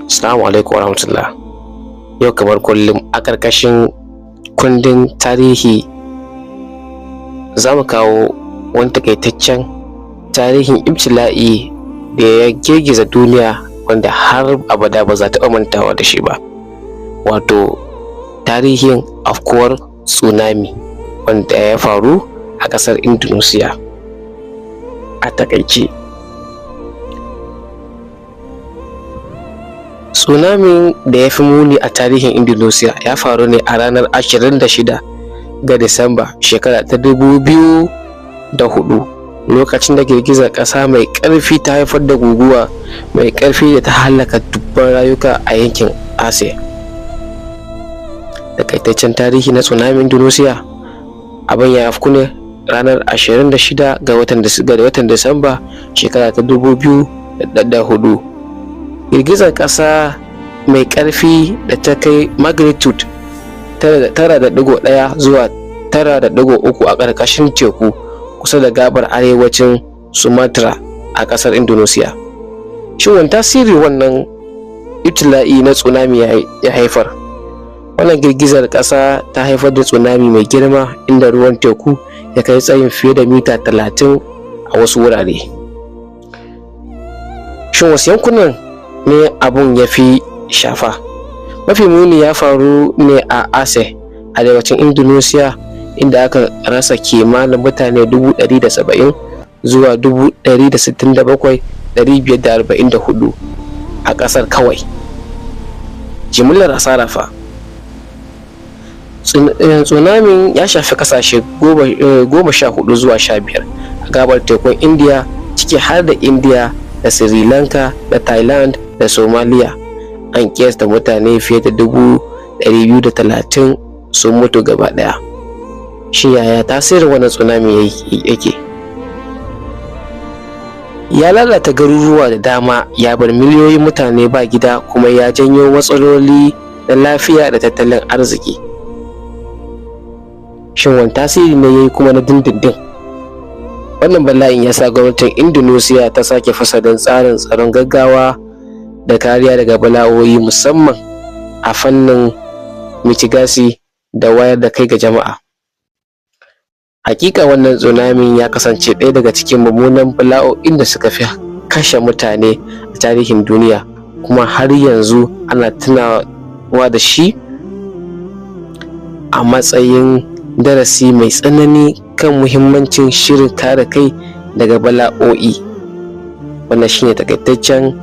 Assalamu alaikum warahmatullah. Yau kamar kullum a ƙarƙashin kundin tarihi za mu kawo wani taƙaitaccen tarihin ibtila'i da ya girgiza duniya wanda har abada ba za ta mantawa da shi ba, wato tarihin afkuwar tsunami wanda ya faru a ƙasar Indonesia. A taƙaice, tsunamin da ya fi muni a tarihin Indonesia ya faru ne a ranar 26 ga Disamba shekara ta 2004, lokacin da girgizar ƙasa mai ƙarfi ta haifar da guguwa mai ƙarfi da ta hallaka dubban rayuka a yankin Aceh. Takaitaccen tarihi na tsunamin Indonesia: abin ya afku ne ranar 26 ga watan Disamba shekara ta 2004. Girgizar ƙasa mai ƙarfi da ta kai magnitude 9.1 zuwa 9.3 a ƙarƙashin teku kusa da gabar arewacin Sumatra a ƙasar Indonesia. Shin wani tasiri wannan ibtila'i na tsunami ya haifar? Wannan girgizar ƙasa ta haifar da tsunami mai girma inda ruwan teku ya kai tsayin fiye da mita 30 a wasu wurare. Shin wasu yankunan ne abun ya fi shafa? Mafi muni ya faru ne a Aceh, arewacin Indonesia, inda aka rasa kimanin mutane 170,000 zuwa 167,544 a ƙasar kawai. Jimillar asara fa: tsunamin ya shafi ƙasashe 14 zuwa 15 a gabar tekun India, ciki har da India da Sri Lanka da Thailand da Somalia. An kiyasta mutane fiye da 230 sun mutu gaba ɗaya. Shin yaya tasirin wannan tsunami yake? Ya lalata garuruwa da dama, ya bar miliyoyin mutane ba gida, kuma ya janyo matsaloli na lafiya da tattalin arziki. Shin wani tasiri ne ya yi kuma na dindindin? Wannan bala'in ya sa gwamnatin Indonesia ta sake fasalin tsarin tsaron gaggawa da kariya daga bala'o'i, musamman a fannin mitigasi da wayar da kai ga jama'a. Hakika wannan tsunamin ya kasance ɗaya daga cikin mummunan bala'o'in da suka fi kashe mutane a tarihin duniya, kuma har yanzu ana tunawa da shi a matsayin darasi mai tsanani kan muhimmancin shirin kare kai daga bala'o'i. Wannan shine takaitaccen